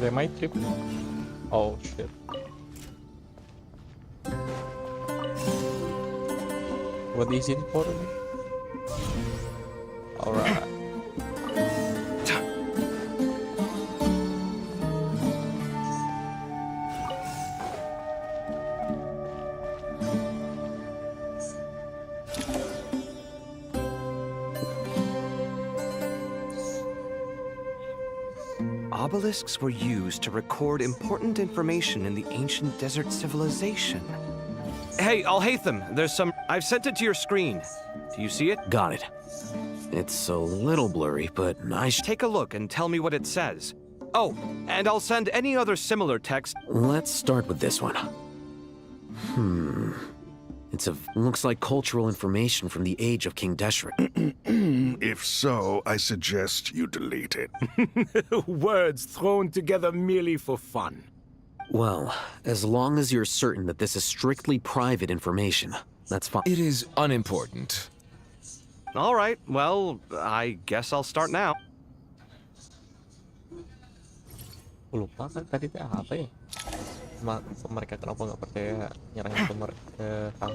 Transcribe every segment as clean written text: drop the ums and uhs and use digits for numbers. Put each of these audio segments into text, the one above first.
Is it my trip? Oh shit. What is it for? Alright. Obelisks were used to record important information in the ancient desert civilization. Hey, Alhaitham, there's some... I've sent it to your screen. Do you see it? Got it. It's a little blurry, but I should... Take a look and tell me what it says. Oh, and I'll send any other similar text. Let's start with this one. Looks like cultural information from the age of King Deshret. If so, I suggest you delete it. Words thrown together merely for fun. Well, as long as you're certain that this is strictly private information, that's fine. It is unimportant. All right, well, I guess I'll start now. Lupa kan tadi teh apa ya? Mereka kenapa nggak percaya nyerang ke kami?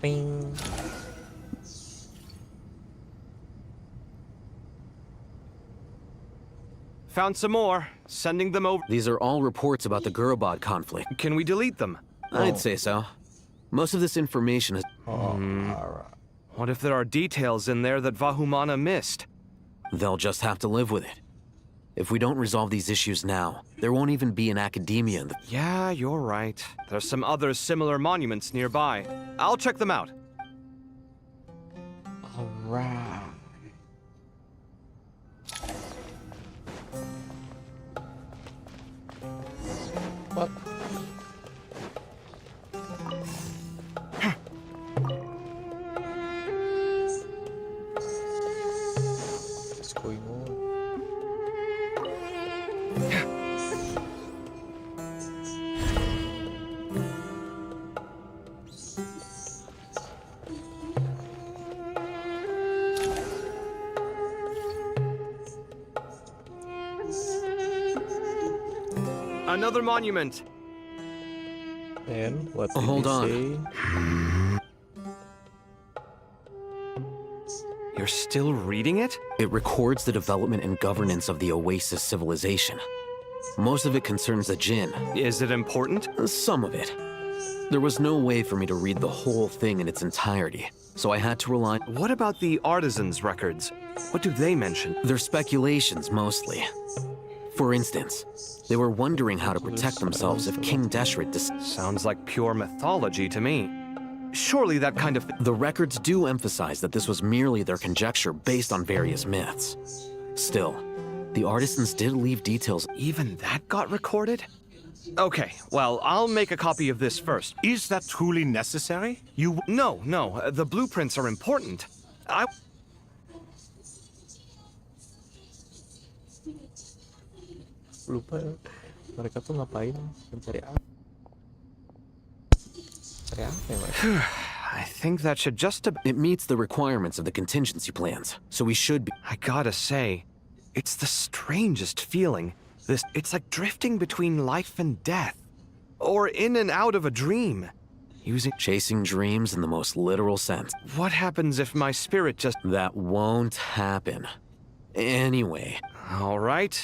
Ping. Found some more. Sending them over. These are all reports about the Gurubad conflict. Can we delete them? I'd say so. Most of this information is... Alright. What if there are details in there that Vahumana missed? They'll just have to live with it. If we don't resolve these issues now, there won't even be an academia in the... Yeah, you're right. There's some other similar monuments nearby. I'll check them out. Alright. What? What's going on? Another monument. And what did Hold he on. say? You're still reading it? It records the development and governance of the Oasis civilization. Most of it concerns the Jinn. Is it important? Some of it. There was no way for me to read the whole thing in its entirety, so I had to rely... What about the artisans' records? What do they mention? They're speculations, mostly. For instance, they were wondering how to protect themselves if King Deshret Sounds like pure mythology to me. Surely that kind of... The records do emphasize that this was merely their conjecture based on various myths. Still, the artisans did leave details. Even that got recorded? Okay, well, I'll make a copy of this first. Is that truly necessary? No, the blueprints are important. Lupa mereka tuh ngapain mencari apa? Cari apa ya, Mas? I think that should just... It meets the requirements of the contingency plans, so we should be... I gotta say, it's the strangest feeling. It's like drifting between life and death. Or in and out of a dream. Chasing dreams in the most literal sense. What happens if my spirit just... That won't happen. Anyway. All right.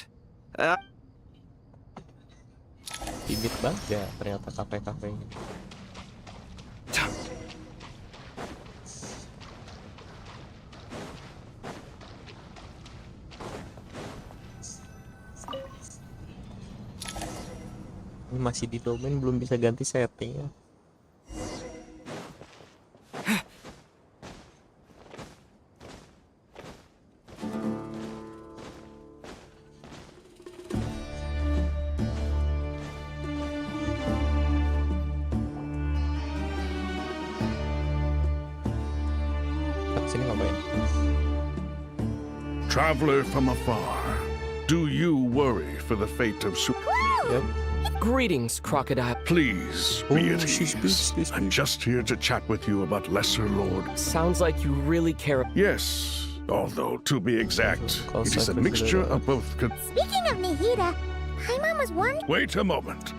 Bibit banget ya ternyata kafe-kafenya. Ini masih di domain, belum bisa ganti setting ya. Sini ngapain? Traveler from afar, do you worry for the fate of Yep. Greetings, crocodile. Please be at She's ease. I'm just here to chat with you about Lesser Lord. Sounds like you really care. Yes, although to be exact, it is a mixture of both. Speaking of Nihida, Paimon was wondering, Wait a moment.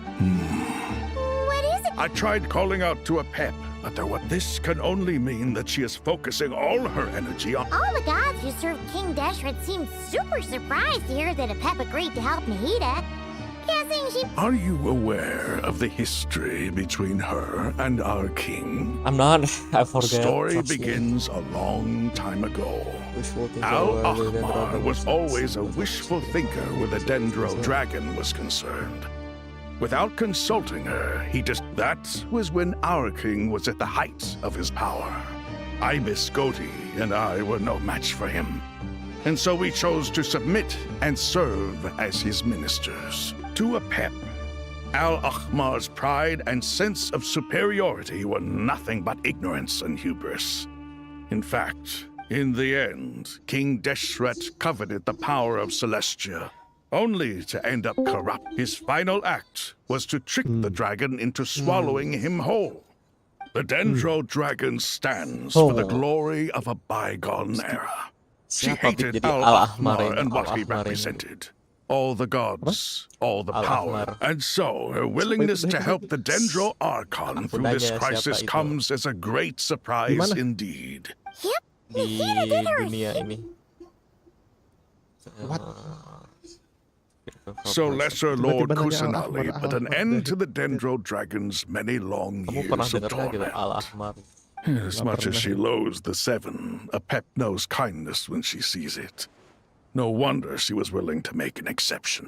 what is it? I tried calling out to Apep, but this can only mean that she is focusing all her energy on. All the gods who served King Deshret seemed super surprised to hear that Apep agreed to help Nihida. Guessing she... Are you aware of the history between her and our king? I'm not. I The forget. story Trust me. begins a long time ago. Wishful thinker Al where the Dendro Ahmar Dragon was stands. always a wishful thinker where the Dendro Dragon was concerned. Without consulting her, that was when our king was at the height of his power. Ibis Goti and I were no match for him. And so we chose to submit and serve as his ministers. To Apep, Al Ahmar's pride and sense of superiority were nothing but ignorance and hubris. In fact, in the end, King Deshret coveted the power of Celestia, only to end up corrupt. His final act was to trick the dragon into swallowing him whole. The Dendro Dragon stands for the glory of a bygone era. She Siapa hated jadi Al Al-Ahmar Ahmar ini? and what he Al-Ahmar ini. represented. All the gods, all the power. Al-Ahmar. And so her willingness to help the Dendro Archon Aku through this nanya crisis siapa itu. comes as a great surprise indeed. Yep, Di Nihida did her. dunia ini. What? So Lesser Lord Tiba-tiba nanya Kusanali Al-Ahmar, put an Al-Ahmar end deh. to the Dendro Dragon's many long Kamu pernah years of dengar nggak gitu torment. Al-Ahmar? As much as she loathes the Seven, Apep knows kindness when she sees it. No wonder she was willing to make an exception.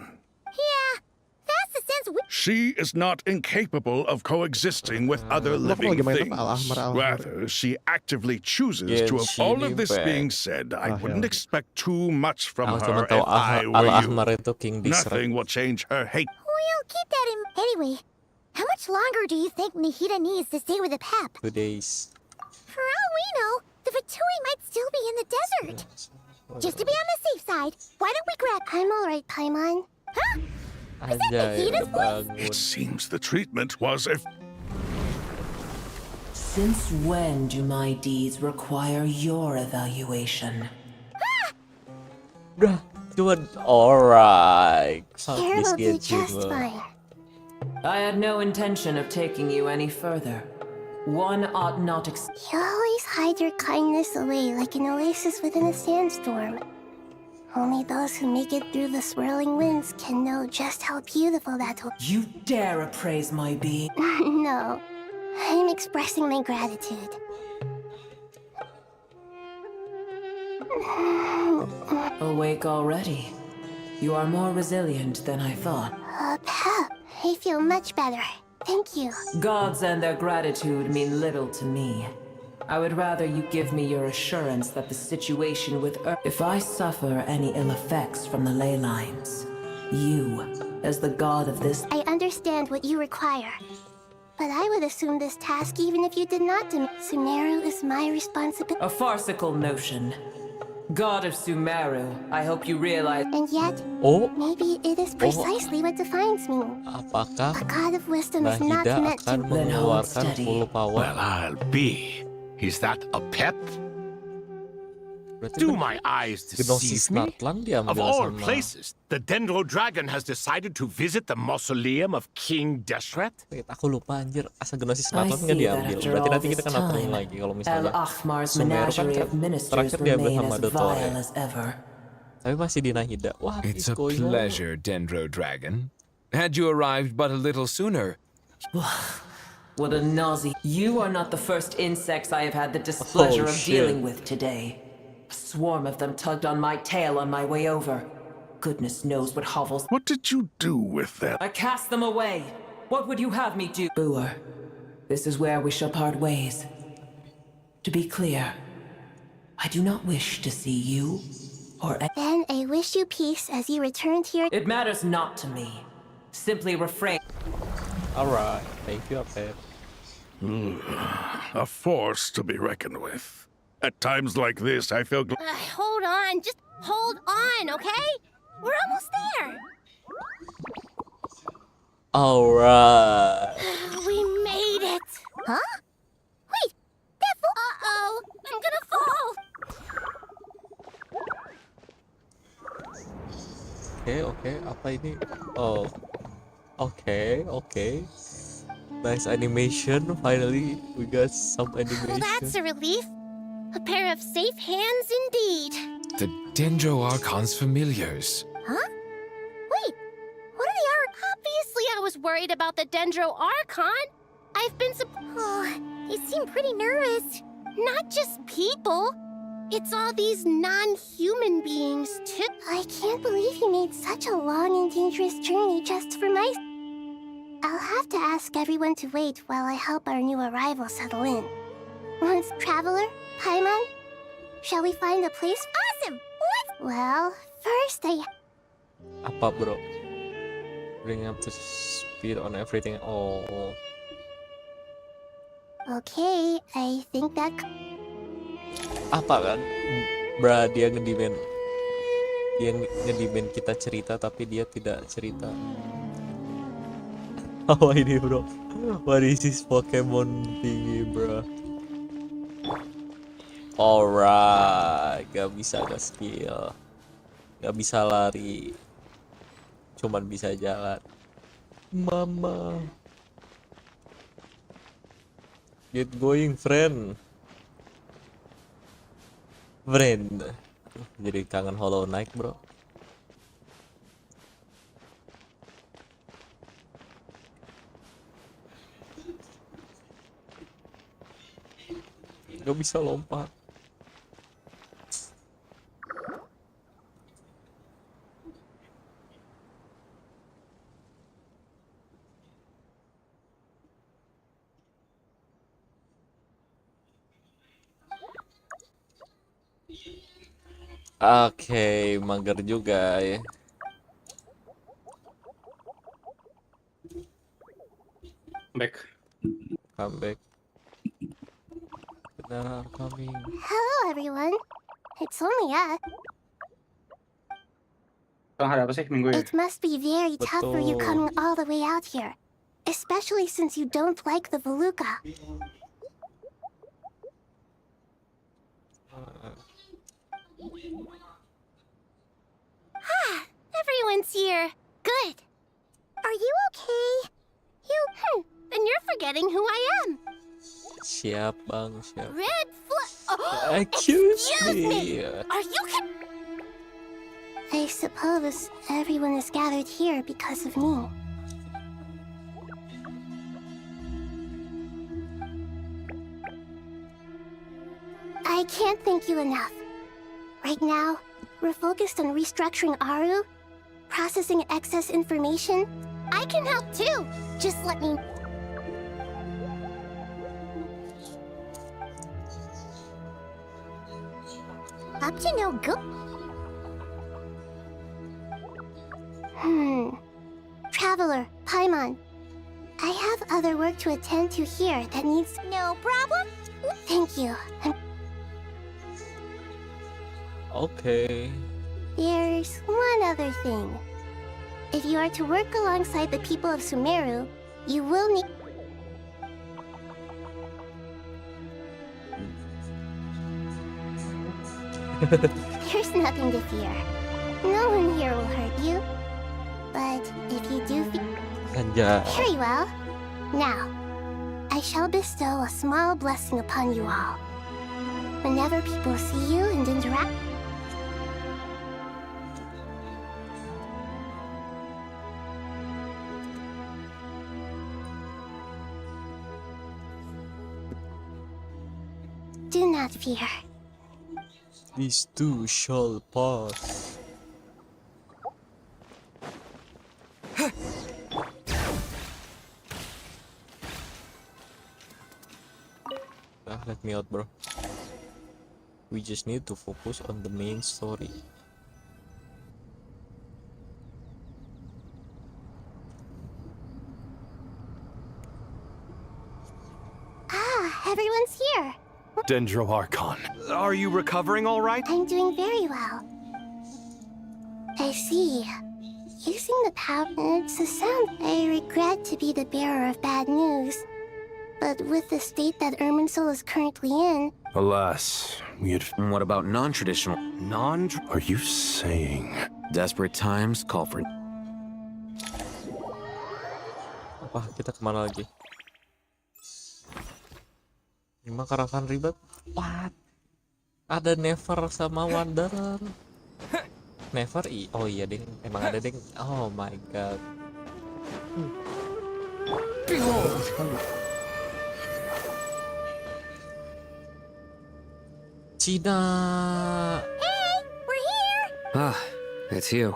Yeah, that's the sense we... She is not incapable of coexisting with other Lo kok living lagi main things. apa? Al-Ahmar, Al-Ahmar. Rather, she actively chooses to. Of Genshin all of this Impact. being said, I Ah, wouldn't yeah. expect too much from Aku cuma her tahu if I were Al-Ahmar you. itu King Dishrat. Nothing will change her hate. We'll keep that in... Anyway, how much longer do you think Nihida needs to stay with Apep? 2 days. For all we know, the Fatui might still be in the desert. Just to be on the safe side, why don't we grab... I'm alright, Paimon. Huh? Aja Nihida's udah voice? bangun. It seems the treatment was if. Since when do my deeds require your evaluation? Udah, cuman alright. Fuck Here this will do Genshin just mah. fine. I had no intention of taking you any further. One ought not You always hide your kindness away like an oasis within a sandstorm. Only those who make it through the swirling winds can know just how beautiful that will... You dare appraise my being? No, I'm expressing my gratitude. Awake already. You are more resilient than I thought. Pep, I feel much better. Thank you. Gods and their gratitude mean little to me. I would rather you give me your assurance that the situation with Earth... If I suffer any ill effects from the ley lines, you, as the god of this... I understand what you require. But I would assume this task even if you did not do... Sumeru is my responsibility. A farcical notion. God of Sumeru, I hope you realize... And yet, Oh, maybe it is precisely what defines me. apakah A god of wisdom is not Nahida meant akan to... Then hold mengeluarkan steady. full power? Well, I'll be. Is that a pet? Berarti Do bener- my eyes Gnosis deceive me? Natlan Of diambil all sama... places, the Dendro Dragon has decided to visit the mausoleum of King Deshret? Wait, aku lupa anjir, asal Gnosis I Natlan nggak see that diambil. after Berarti all nanti kita this kan nontonin time, lagi kalau Al misalnya Ahmar's Sumeru kan menagerie of ministers terakhir diambil remain sama as Dotore. vile as ever. Tapi masih di Nahida. What It's is a going on? pleasure, Dendro Dragon. Had you arrived but a little sooner, What a nausea. You are not the first insects I have had the displeasure of shit. dealing with today. A swarm of them tugged on my tail on my way over. Goodness knows what hovels. What did you do with that? I cast them away. What would you have me do? Booer, this is where we shall part ways. To be clear, I do not wish to see you or... Then I wish you peace as you return to your... It matters not to me. Simply refrain. Alright, thank you, Apep. A force to be reckoned with. At times like this, I feel Hold on, just hold on, okay? We're almost there. Alright. We made it. Huh? Wait, that Uh-oh, I'm gonna fall. Oke, apa ini? Oh, oke. Nice animation. Finally, we got some Well, animation. that's a relief. A pair of safe hands indeed. The Dendro Archon's familiars. Huh? Wait, what are the Obviously, I was worried about the Dendro Archon. I've been Oh, they seem pretty nervous. Not just people. It's all these non-human beings, too. I can't believe you made such a long and dangerous journey just for my... I'll have to ask everyone to wait while I help our new arrival settle in. Once Traveler, Paimon, shall we find a place? Awesome! Well, first Apa bro? Bring up to speed on everything. Oh. Okay, I think that... Apa kan? Dia ngedimen kita cerita tapi dia tidak cerita. Apa ini bro? What is this Pokemon thingy bro? Alright, gak bisa ada skill, gak bisa lari, cuman bisa jalan. Mama, get going friend. Jadi kangen Hollow Knight bro. Gak bisa lompat. Oke, mager juga ya. Come back. Benar coming. Hello, everyone. It's only us. It must be very tough for you Betul. coming all the way out here. Especially since you don't like the Veluca. Everyone's here. Good. Are you okay? Then you're forgetting who I am. Siap bang, siap. Red Flag. Excuse me. Are you I suppose everyone is gathered here because of me. I can't thank you enough. Right now, we're focused on restructuring Aru, processing excess information. I can help too. Just let me... Up to no good. Traveler, Paimon. I have other work to attend to here that needs... No problem. Thank you. Okay. There's one other thing. If you are to work alongside the people of Sumeru, you will need... There's nothing to fear. No one here will hurt you. But if you do feel... Anjay. Very well. Now, I shall bestow a small blessing upon you all. Whenever people see you and interact... Do not fear. These two shall pass. Let me out, bro. We just need to focus on the main story. Ah, everyone's here. Dendro Archon. Are you recovering all right? I'm doing very well. I see. Using the power, it's a sound. I regret to be the bearer of bad news. But with the state that Irminsul is currently in, Alas, we had And what about non-traditional? Are you saying? Desperate times call for... Apa kita kemana lagi? 5 Caravan Ribet. What? Ada Never sama Wanderer. Never oh iya ding, emang ada ding. Oh my god. Cina. we're here! Ah, it's you.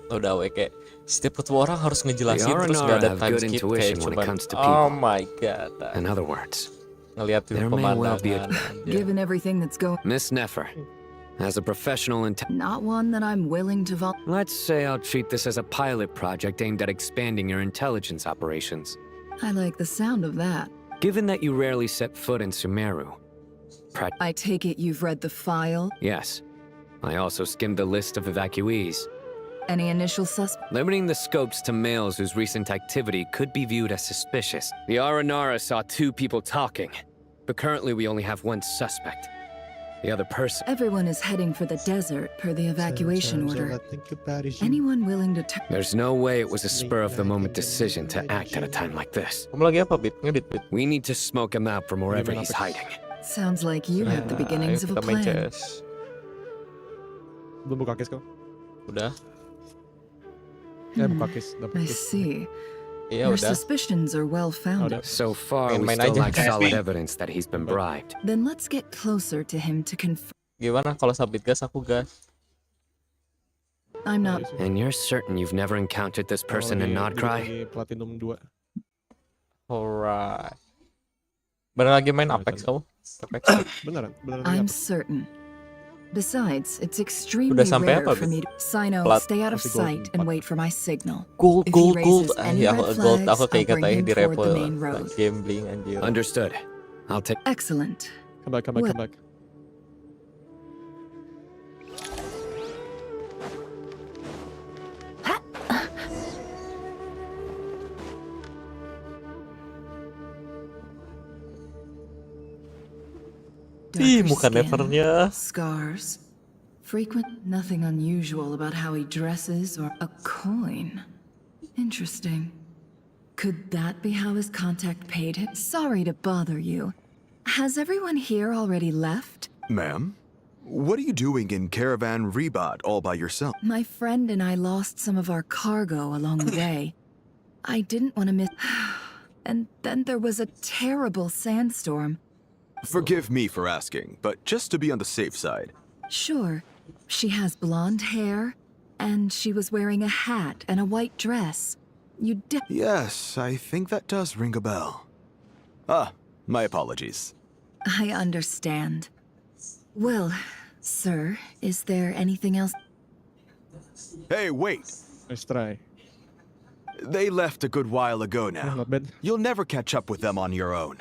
Udah kayak setiap ketemu orang harus ngejelasin The terus gak ada Aranara have time good skip kayak intuition when it cuman comes to oh people. my god. In other words, Ngeliatin there may well be a- pemandangan anjir. Given everything that's going, Miss Nefer, as a professional not one that I'm willing to let's say I'll treat this as a pilot project aimed at expanding your intelligence operations. I like the sound of that. Given that you rarely set foot in Sumeru, I take it you've read the file? yes, I also skimmed the list of evacuees. Any initial suspect? Limiting the scopes to males whose recent activity could be viewed as suspicious. The Aranara saw 2 people talking, but currently we only have 1 suspect. The other person. Everyone is heading for the desert per the evacuation order. Anyone willing to There's no way it was a spur-of-the-moment decision to act at a time like this. Kamu lagi apa, Bit? Ngedit, Bit? We need to smoke him out from wherever he's hiding. Sounds like you have the beginnings ayo of a kita main plan. CS. Belum buka case kau? Udah? Buka case. I see. Iya Your udah. suspicions are well founded. So far, we Main still aja, lack KSP. solid evidence that he's been bribed. Then let's get closer to him to confirm. Gimana kalau sabit gas aku gas? I'm not. And you're certain you've never encountered this person in Nodcry? Lagi Platinum 2. Alright. Bener lagi main Apex kamu? Apex. Beneran I'm certain. Besides, it's extremely Udah sampai rare apa, for Bit? me to... Sino, Plat. stay out of Masih gold sight and 4. wait for my signal. Gold, If he gold. raises any Ya, red gold. flags, Aku I'll kayak bring katanya him di toward repo the main road. gambling anjir. Understood. I'll take. Excellent. Come back, come back, Well- come back. Ih, Darker muka skin, Nevernya. Scars. Frequent, nothing unusual about how he dresses or a coin. Interesting. Could that be how his contact paid him? Sorry to bother you. Has everyone here already left? Ma'am? What are you doing in Caravan Rebat all by yourself? My friend and I lost some of our cargo along the way. I didn't want to miss. And then there was a terrible sandstorm. Forgive me for asking, but just to be on the safe side. Sure, she has blonde hair, and she was wearing a hat and a white dress. You Yes, I think that does ring a bell. Ah, my apologies. I understand. Well, sir, is there anything else? Hey, wait! Nice try. They left a good while ago now. Not bad. You'll never catch up with them on your own.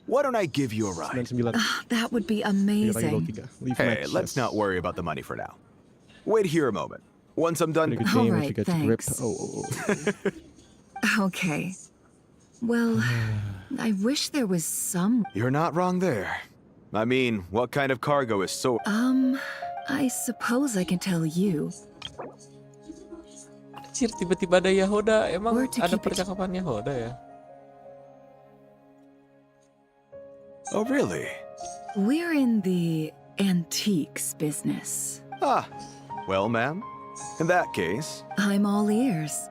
Why don't I give you a ride? 99. That would be Lagi roll amazing. 3. Leave Hey, match, let's yes. not worry about the money for now. Wait here a moment. Once I'm done... Pretty good game if Alright, you get gripped. thanks. Oh. Okay. Well, I wish there was some. You're not wrong there. I mean, what kind of cargo is so... I suppose I can tell you. Anjir, tiba-tiba ada Yahoda. Emang Or to ada keep it- percakapan Yahoda ya? Oh, really? We're in the antiques business. Ah, well, ma'am, in that case... I'm all ears.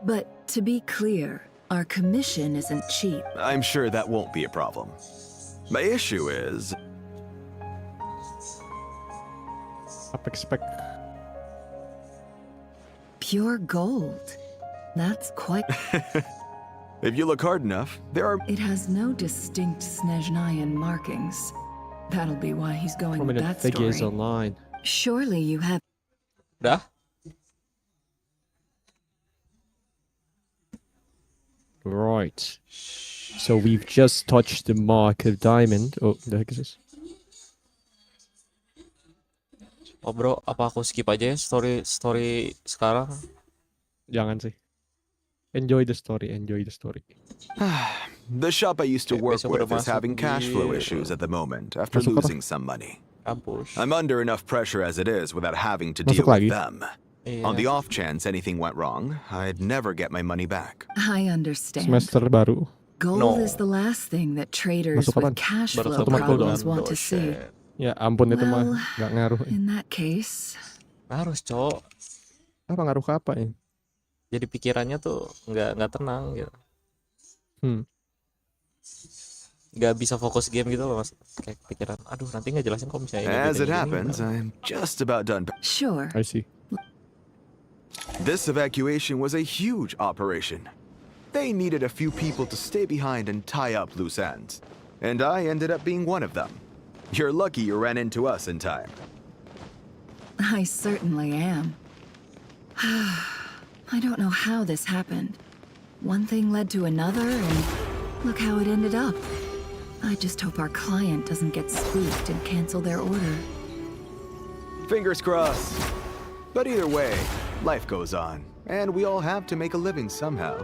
But to be clear, our commission isn't cheap. I'm sure that won't be a problem. My issue is... Apex spec. Pure gold. That's quite... If you look hard enough, there are... It has no distinct Snezhnayan markings. That'll be why he's going with Prominent that figures story. online. Surely you have... Udah? Right. So we've just touched the mark of diamond. Oh, the heck is this? Oh bro, apa aku skip aja ya story sekarang? Jangan sih. Enjoy the story. Enjoy the story. The shop I used to Oke, work besok with udah is having masuk cash di flow issues at the moment after Masuk apa? losing some money. kampus. I'm under enough pressure as it is without having to Masuk deal with lagi? them. Iya. On the off chance anything went wrong, I'd never get my money back. I understand. Semester baru. Gold No. is the last thing that traders Masuk with apaan? cash Baru flow satu matkul problems doang. want to see. Dosen. Ya ampun itu mah Well, nggak ngaruh. in that case, Harus cowok. Apa ngaruh ke apa ya? Jadi pikirannya tuh nggak tenang gitu. Nggak bisa fokus game gitu loh mas. Kayak pikiran, aduh nanti nggak jelasin kok misalnya ini As gini, it gini, happens, gini. I'm just about done. sure. I see. This evacuation was a huge operation. They needed a few people to stay behind and tie up loose ends. And I ended up being one of them. You're lucky you ran into us in time. I certainly am. I don't know how this happened. One thing led to another, and look how it ended up. I just hope our client doesn't get spooked and cancel their order. Fingers crossed. But either way, life goes on, and we all have to make a living somehow.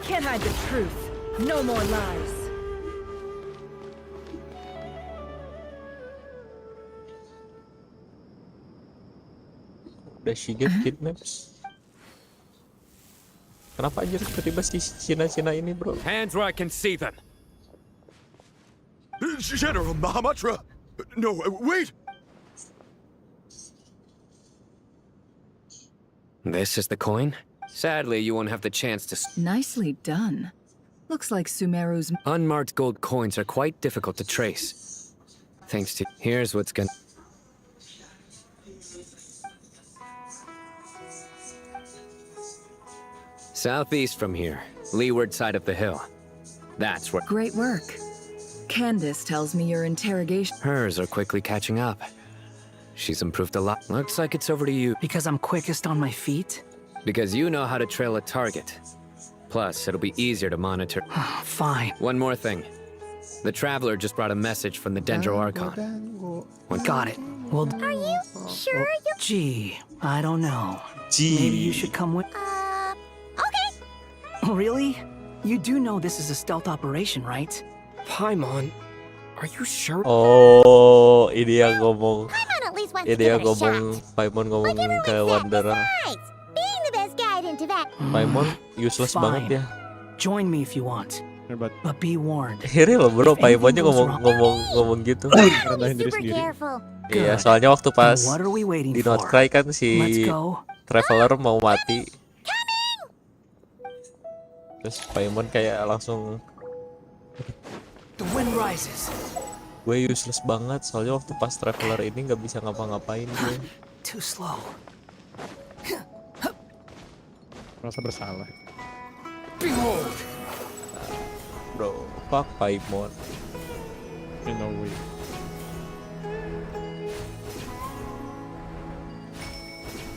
Can't hide the truth. No more lies. Udah she get kidnaps. Kenapa aja tiba-tiba si Cina ini bro? Hands where I can see them. General Mahamatra! No, wait! This is the coin? Sadly, you won't have the chance to. Nicely done. Looks like Sumeru's. Unmarked gold coins are quite difficult to trace. Thanks to. Here's what's gonna. Southeast from here, leeward side of the hill. That's where. Great work. Candace tells me your interrogation. Hers are quickly catching up. She's improved a lot. Looks like it's over to you. Because I'm quickest on my feet? Because you know how to trail a target. Plus, it'll be easier to monitor. Fine. One more thing. The Traveler just brought a message from the Dendro Archon. Got it. Well, Are you sure you... gee, I don't know. Maybe you should come with. Okay. Really? You do know this is a stealth operation, right? Paimon, are you sure? Oh, ini yang ngomong. Paimon at least wants to Ini yang give it a ngomong. shot. Paimon ngomong Like everyone ke said, Wanderer. besides, being the best guide into that... Paimon useless Fine. banget ya. Join me if you want. Hebat. But be warned. Akhirnya loh bro, If anything Paimonnya goes ngomong gitu. Rendahin diri Super sendiri. careful. Iya, Good. soalnya waktu pas Then what are we waiting di for? Not Cry kan Let's si go. Traveler mau mati. Terus Paimon kayak langsung, The wind rises. gue useless banget soalnya waktu pas Traveler ini nggak bisa ngapa-ngapain gue. Too slow. Merasa bersalah. Behold. Bro, fuck Paimon. In no way.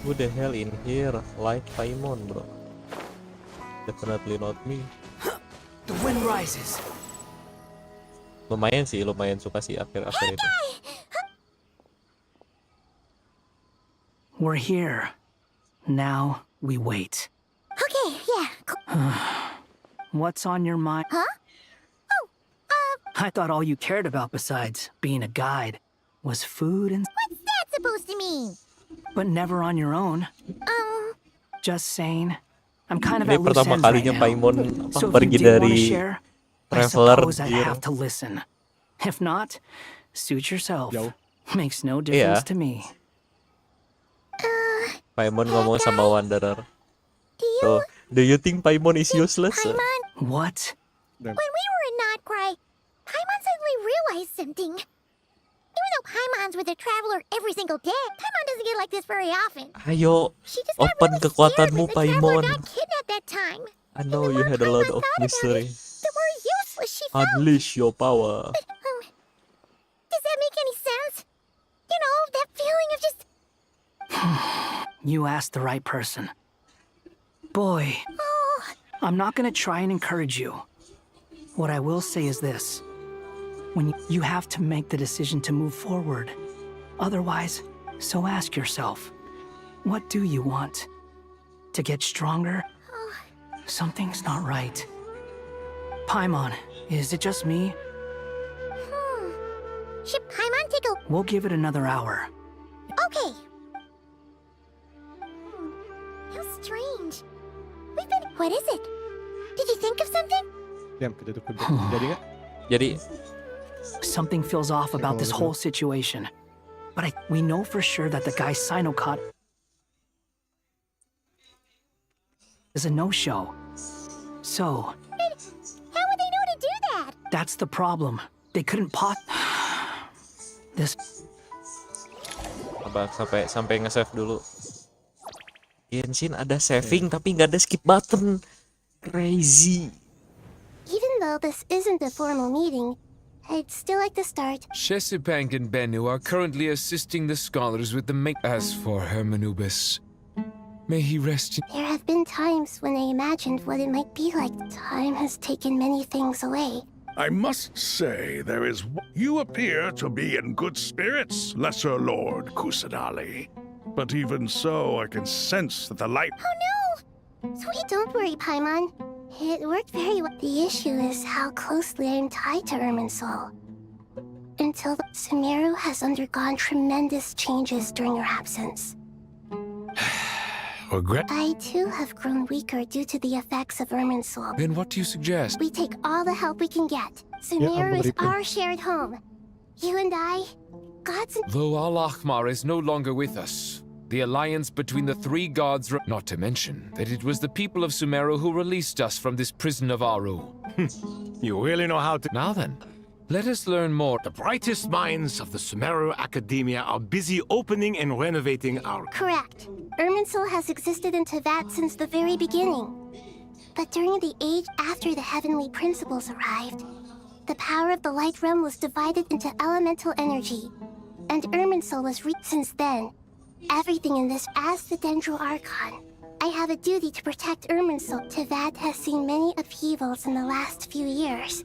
Who the hell in here like Paimon bro? Definitely not me. The wind rises. Lumayan sih, lumayan suka sih akhir-akhir itu. We're here. Now we wait. Okay, yeah. Cool. What's on your mind? Huh? Oh, I thought all you cared about besides being a guide was food and what's that supposed to mean? but never on your own. Just saying. I'm kind of Ini at loose pertama ends right kalinya now. Paimon So if pergi you did want to dari share, I Traveler suppose I'd gear. have to listen. If not, suit yourself. Jauh. Makes no difference to me. Paimon ngomong sama Wanderer. Do you... So, do you think Paimon is useless? Paimon, What? when we were in Not Cry, Paimon suddenly realized something. Even though Paimon's with the Traveler every single day, Paimon doesn't get like this very often. Ayo, She just got open really kekuatanmu scared when the Traveler Paimon. got kidnapped that time. I know you had a lot of mystery. That we're she fell. Unleash your power. Does that make any sense? You know, that feeling of just... You asked the right person. Boy, I'm not gonna try and encourage you. What I will say is this. When you have to make the decision to move forward. Otherwise, so ask yourself, what do you want? To get stronger? Something's not right. Paimon, is it just me? Should Paimon take a... We'll give it another hour. Okay. How strange. We've been... What is it? Did you think of something? Jadi nggak? Jadi Something feels off about this whole situation. But we know for sure that the guy Sinocot is a no-show. So... How would they know to do that? That's the problem. They couldn't This... Abang sampai nge-save dulu. Genshin ada saving tapi nggak ada skip button. Crazy. Even though this isn't a formal meeting, I'd still like to start. Shesipank and Bennu are currently assisting the scholars with the As for Hermanubis, may he rest in... There have been times when I imagined what it might be like. Time has taken many things away. I must say, there is... You appear to be in good spirits, Lesser Lord Kusadali. But even so, I can sense that the light... Oh no! Sweet, don't worry, Paimon. It worked very well. The issue is how closely I am tied to Irminsul. Until Sumeru has undergone tremendous changes during your absence. Regret? I too have grown weaker due to the effects of Irminsul. Then what do you suggest? We take all the help we can get. Sumeru is our shared home. You and I, gods and... Though Al-Ahmar is no longer with us, the alliance between the three gods... Not to mention that it was the people of Sumeru who released us from this prison of Aru. You really know how to... Now then, let us learn more. The brightest minds of the Sumeru Academia are busy opening and renovating our... Correct. Irminsul has existed in Teyvat since the very beginning. But during the age after the heavenly principles arrived, the power of the Light Realm was divided into elemental energy, and Irminsul was since then. Everything in this as the Dendro Archon. I have a duty to protect Irminsul. Teyvat has seen many upheavals in the last few years.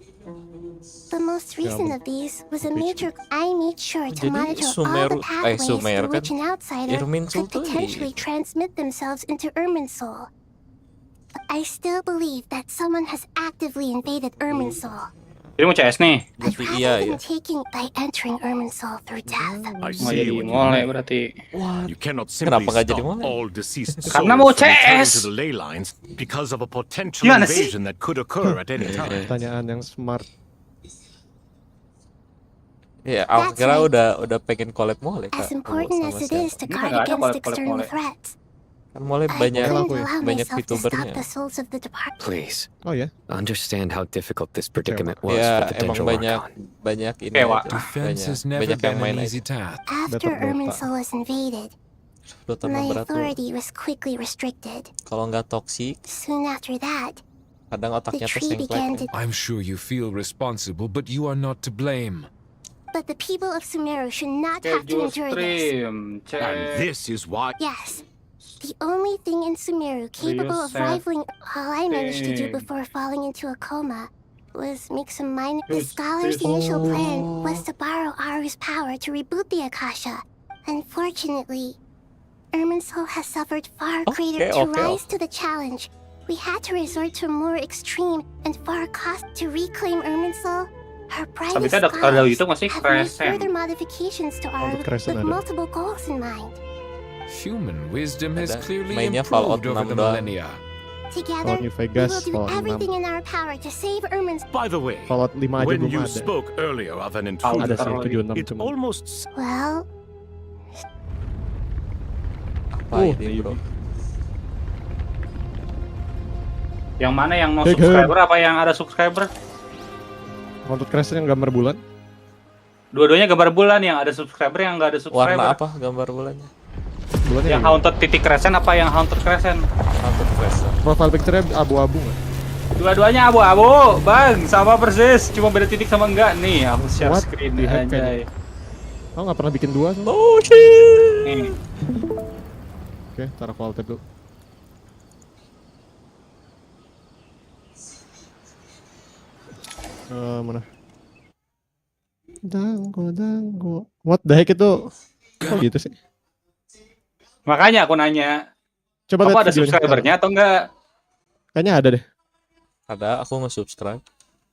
The most recent of these was a major... I made sure to Jadi monitor all the pathways Sumer through kan which an outsider Irminsul could potentially transmit themselves into Irminsul. But I still believe that someone has actively invaded Irminsul. Jadi mau CS nih. Berarti iya ya. Taking by entering Irminsul through death. I Mau see jadi what you mulai mean. berarti. You cannot Kenapa simply nggak jadi stop mulai? all deceased souls Karena mau from returning CS. to the ley lines because of a potential Gimana sih? invasion that could occur at any time. Pertanyaan yang smart. Ya, aku kira udah pengen collab Mole Kak. As important as it is to guard against external threats, Kan Mole I couldn't allow banyak myself to stop VTubernya. the souls of the departed. Please. Oh ya? Understand how difficult this predicament was Ya, for the emang Dendro Archon. banyak ini Ewa. aja. Defense has never Banyak yang been main an aja. easy task. After Dota. Irminsul was invaded, Dota my berat tuh. authority was quickly restricted. Kalau nggak toksik, Soon after that, kadang the otaknya tree began to... I'm sure you feel responsible, but you are not to blame. But the people of Sumeru should not have to endure this. Stream. And this is why... Yes. The only thing in Sumeru capable of Real rivaling all I managed to do thing. before falling into a coma was make some minor... The scholar's initial plan was to borrow Aru's power to reboot the Akasha. Unfortunately, Irminsul has suffered far greater to rise to the challenge. We had to resort to a more extreme and far cost to reclaim Irminsul. Her brightest Tapi ada itu scholars masih have made Crescent. further modifications to Aru with Crescent ada. multiple goals in mind. Human wisdom has Ada. clearly Mainnya Fallout improved over 6 the doang. millennia. Together, New we Vegas, will do Fallout 6. everything in our power to save Irminsul. By the way, Fallout 5 aja when belum you ada. spoke earlier of an Ada intruder, sih, 76 it cuman. almost... Well, apa ini bro? Yang mana yang no Hey, subscriber apa yang ada subscriber? Untuk Crescent yang gambar bulan? Dua-duanya gambar bulan, yang ada subscriber yang nggak ada subscriber. Warna apa gambar bulannya? Bulannya Yang gimana? Haunted titik Crescent apa yang Haunted Crescent? Haunted Crescent. Profile picture-nya abu-abu nggak? Dua-duanya abu-abu, Bang. Sama persis, cuma beda titik sama enggak. Nih, aku share What? screen Di hack anjay. Oh, nggak pernah bikin 2? Oh shit. Nih. Oke, taruh aku alter dulu. Mana? Danggo. What the heck itu? Kok gitu sih? Makanya aku nanya, Coba apa lihat ada videonya. subscribernya atau enggak? Kayaknya ada deh. Ada, aku nge-subscribe.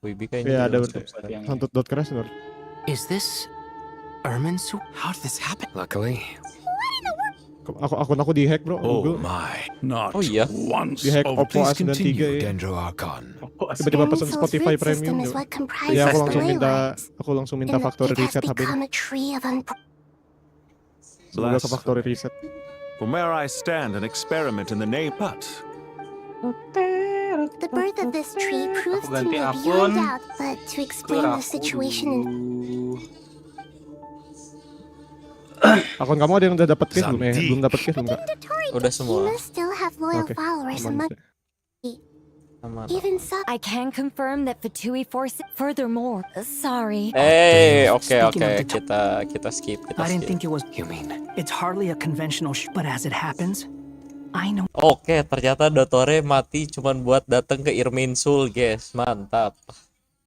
Wibi kayaknya Iya, juga ada nge-subscribe. yang Huntut.crash bener. Is this Irminsul? How did this happen? Luckily, Akun aku di hack, bro. Google. my. Not Oh iya. once. Di hack of Oppo A93 ya. Dendro Archon. Tiba-tiba pesan Irminsul's Spotify root system Premium. is coba. what comprises Iya, the ley lines, aku langsung minta and factory it has reset HP-nya. become a tree of Semoga ke factory reset. From where I stand, an experiment in the name, but The birth of this tree proves to ganti me akun. beyond doubt, but to explain the situation in Akun kamu ada yang udah dapet case belum? Zandi. Belum dapet case belum, Kak? Udah semua. you must still have loyal Oke, followers aman among sih. Aman. even so. I can confirm that Fatui Force. Furthermore, sorry. Oke, Speaking of kita skip, kita I didn't skip. think it was. you mean? It's hardly a conventional but as it happens, I know. Oke, ternyata Dottore mati cuman buat datang ke Irminsul, guys. Mantap.